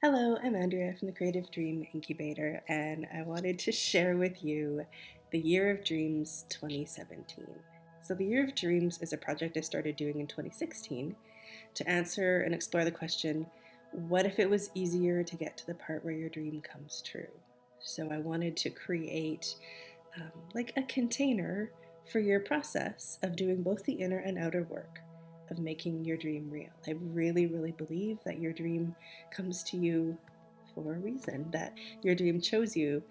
Hello, I'm Andrea from the Creative Dream Incubator, and I wanted to share with you the Year of Dreams 2017. So, the Year of Dreams is a project I started doing in 2016 to answer and explore the question, what if it was easier to get to the part where your dream comes true? So, I wanted to create like a container for your process of doing both the inner and outer work of making your dream real. I really, really believe that your dream comes to you for a reason, that your dream chose you,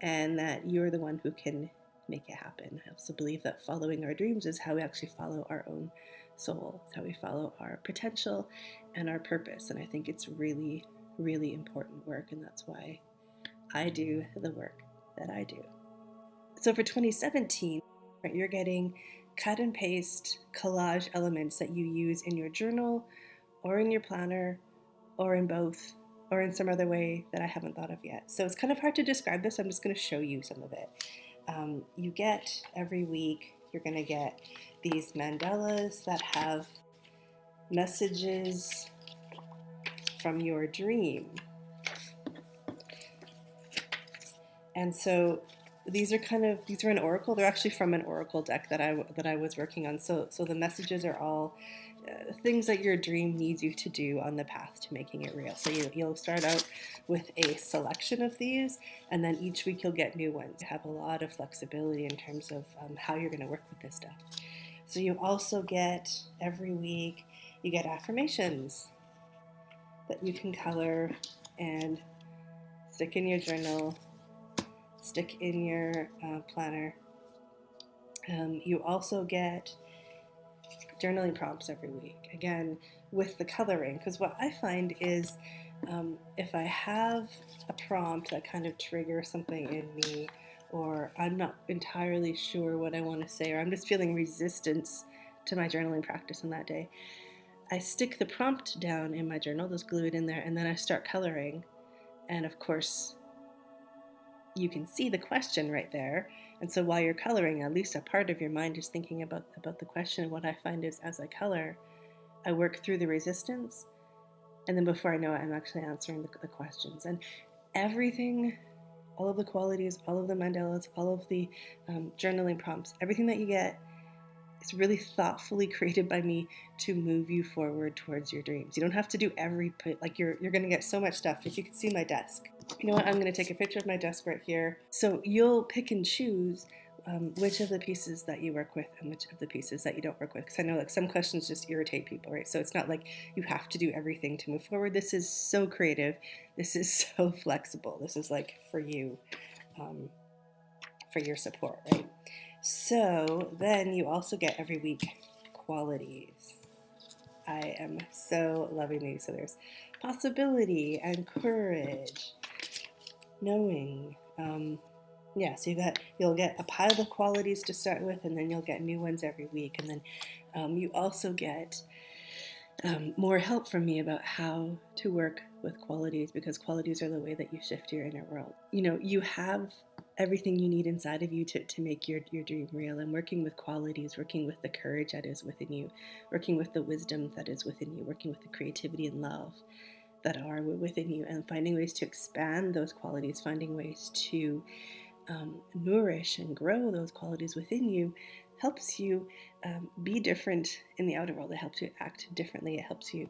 and that you're the one who can make it happen. I also believe that following our dreams is how we actually follow our own soul. It's how we follow our potential and our purpose. And I think it's really, really important work, and that's why I do the work that I do. So for 2017, you're getting cut and paste collage elements that you use in your journal or in your planner or in both or in some other way that I haven't thought of yet. So it's kind of hard to describe this. I'm just going to show you some of it. You get every week, you're going to get these mandalas that have messages from your dream. And so these are an oracle. They're actually from an oracle deck that I was working on. So the messages are all things that your dream needs you to do on the path to making it real. So you'll start out with a selection of these, and then each week you'll get new ones. You have a lot of flexibility in terms of how you're going to work with this stuff. So you also get every week you get affirmations that you can color and stick in your journal, stick in your planner. You also get journaling prompts every week, again, with the coloring. Because what I find is if I have a prompt that kind of triggers something in me, or I'm not entirely sure what I want to say, or I'm just feeling resistance to my journaling practice on that day, I stick the prompt down in my journal, just glue it in there, and then I start coloring. And of course, you can see the question right there. And so while you're coloring, at least a part of your mind is thinking about the question. And what I find is as I color, I work through the resistance. And then before I know it, I'm actually answering the questions. And everything, all of the qualities, all of the mandalas, all of the journaling prompts, everything that you get is really thoughtfully created by me to move you forward towards your dreams. You don't have to do like you're going to get so much stuff. If you can see my desk, you know what? I'm going to take a picture of my desk right here. So you'll pick and choose which of the pieces that you work with and which of the pieces that you don't work with. Because I know like some questions just irritate people, right? So it's not like you have to do everything to move forward. This is so creative. This is so flexible. This is like for you, for your support, right? So then you also get every week qualities. I am so loving these. So there's possibility and courage, knowing. So you'll get a pile of qualities to start with, and then you'll get new ones every week, and then you also get more help from me about how to work with qualities, because qualities are the way that you shift your inner world. You know, you have everything you need inside of you to make your dream real. And working with qualities, working with the courage that is within you, working with the wisdom that is within you, working with the creativity and love that are within you, and finding ways to expand those qualities, finding ways to nourish and grow those qualities within you helps you be different in the outer world. It helps you act differently. It helps you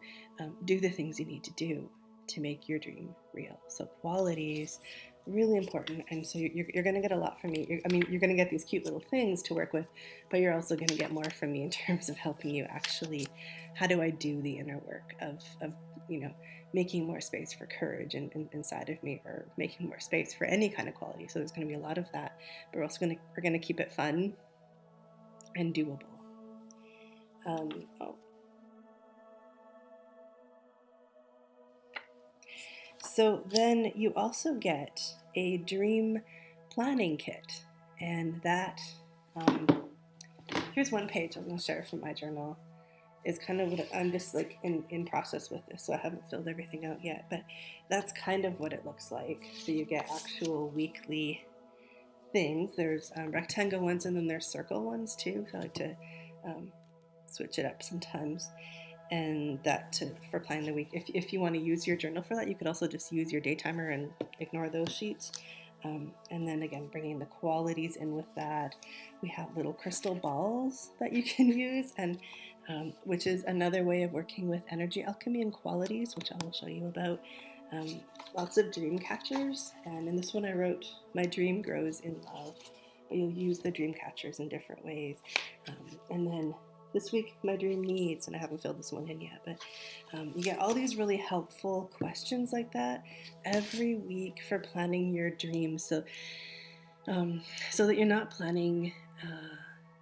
do the things you need to do to make your dream real. So qualities, really important. And so you're going to get a lot from me. You're going to get these cute little things to work with, but you're also going to get more from me in terms of helping you actually, how do I do the inner work of making more space for courage inside of me, or making more space for any kind of quality. So there's going to be a lot of that, but we're going to keep it fun and doable. So then you also get a dream planning kit, and that here's one page I'm going to share from my journal. Is kind of what I'm just like in process with this, so I haven't filled everything out yet, but that's kind of what it looks like. So you get actual weekly things. There's rectangle ones, and then there's circle ones too. So I like to switch it up sometimes. And for planning the week. If you want to use your journal for that, you could also just use your day timer and ignore those sheets. And then again, bringing the qualities in with that. We have little crystal balls that you can use, and which is another way of working with energy alchemy and qualities, which I will show you about. Lots of dream catchers, and in this one I wrote, "My dream grows in love," but you'll use the dream catchers in different ways. And then this week, my dream needs, and I haven't filled this one in yet, but you get all these really helpful questions like that every week for planning your dreams. So that you're not planning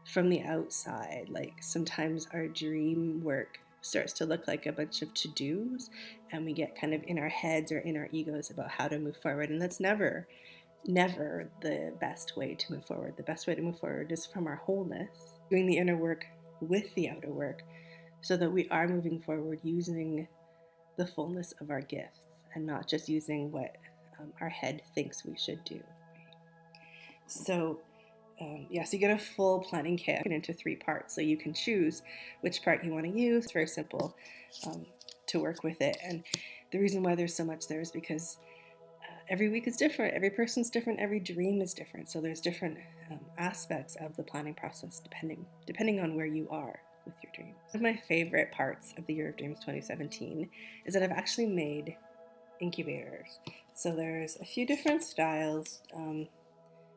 from the outside. Like sometimes our dream work starts to look like a bunch of to-dos, and we get kind of in our heads or in our egos about how to move forward, and that's never the best way to move forward. The best way to move forward is from our wholeness, doing the inner work with the outer work, so that we are moving forward using the fullness of our gifts and not just using what our head thinks we should do. So so you get a full planning kit into 3 parts, so you can choose which part you want to use. It's very simple to work with it, and the reason why there's so much there is because every week is different, every person's different, every dream is different, so there's different aspects of the planning process depending on where you are with your dreams. One of my favorite parts of the Year of Dreams 2017 is that I've actually made incubators. So there's a few different styles,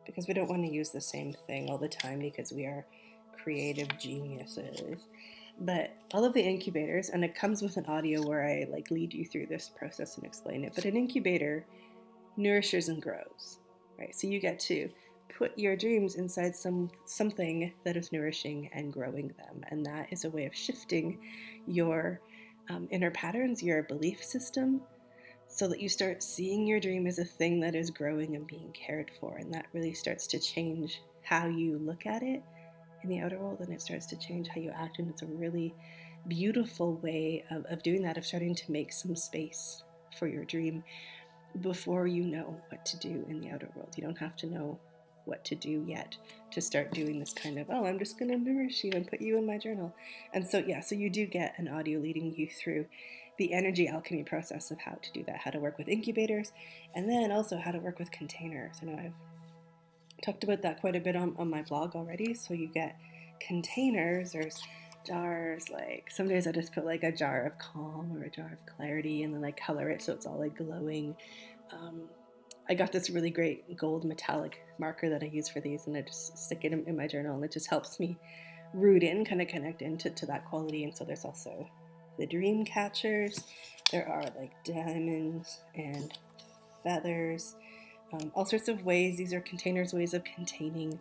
because we don't want to use the same thing all the time because we are creative geniuses. But all of the incubators, and it comes with an audio where I lead you through this process and explain it, but an incubator nourishes and grows, right? So you get to put your dreams inside something that is nourishing and growing them, and that is a way of shifting your inner patterns, your belief system, so that you start seeing your dream as a thing that is growing and being cared for, and that really starts to change how you look at it in the outer world, and it starts to change how you act, and it's a really beautiful way of doing that, of starting to make some space for your dream before you know what to do in the outer world. You don't have to know what to do yet to start doing this kind of, I'm just going to nourish you and put you in my journal. And so you do get an audio leading you through the energy alchemy process of how to do that, how to work with incubators, and then also how to work with containers. I know I've talked about that quite a bit on my blog already. So you get containers, there's jars, like some days I just put a jar of calm or a jar of clarity, and then I color it so it's all glowing. I got this really great gold metallic marker that I use for these, and I just stick it in my journal, and it just helps me root in, kind of connect into that quality. And so there's also the dream catchers. There are diamonds and feathers, all sorts of ways. These are containers, ways of containing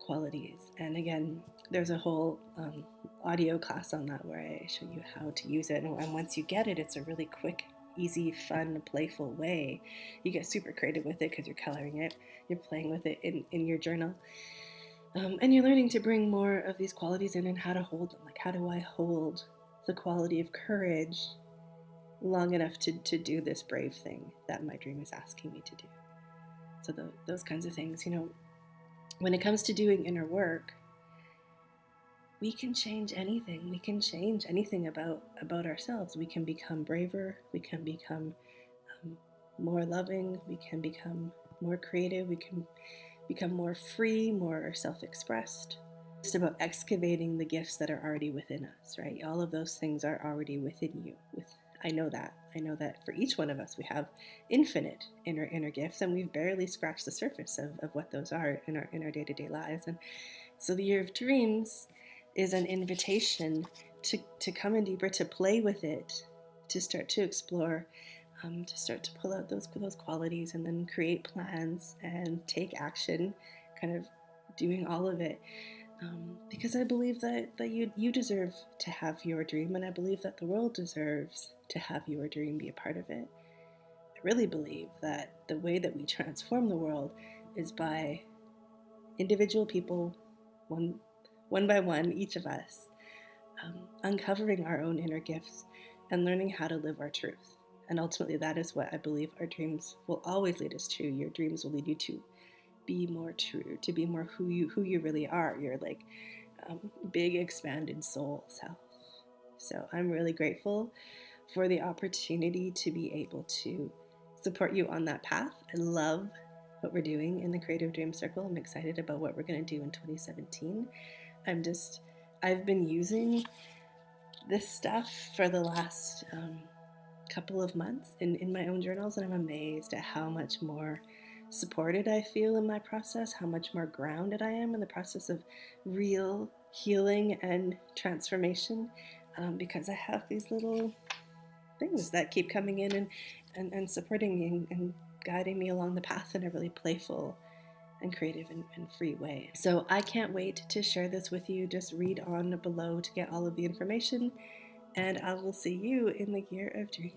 qualities. And again, there's a whole audio class on that where I show you how to use it. And once you get it, it's a really quick, easy, fun, playful way. You get super creative with it because you're coloring it, you're playing with it in your journal. And you're learning to bring more of these qualities in and how to hold them. How do I hold the quality of courage long enough to do this brave thing that my dream is asking me to do? So those kinds of things, when it comes to doing inner work, we can change anything. We can change anything about ourselves. We can become braver. We can become more loving. We can become more creative. We can become more free, more self-expressed. It's about excavating the gifts that are already within us, right? All of those things are already within you. I know that for each one of us, we have infinite inner gifts, and we've barely scratched the surface of what those are in our day-to-day lives. And so the Year of Dreams is an invitation to come in deeper, to play with it, to start to explore, to start to pull out those qualities, and then create plans and take action, kind of doing all of it. Because I believe that you deserve to have your dream, and I believe that the world deserves to have your dream be a part of it. I really believe that the way that we transform the world is by individual people, one by one, each of us, uncovering our own inner gifts and learning how to live our truth. And ultimately, that is what I believe our dreams will always lead us to. Your dreams will lead you to be more true, to be more who you really are. Your big expanded soul self. So I'm really grateful for the opportunity to be able to support you on that path. I love what we're doing in the Creative Dream Circle. I'm excited about what we're going to do in 2017. I've been using this stuff for the last couple of months in my own journals, and I'm amazed at how much more supported I feel in my process, how much more grounded I am in the process of real healing and transformation, because I have these little things that keep coming in and supporting me and guiding me along the path in a really playful and creative and free way. So I can't wait to share this with you. Just read on below to get all of the information, and I will see you in the Year of Dreams.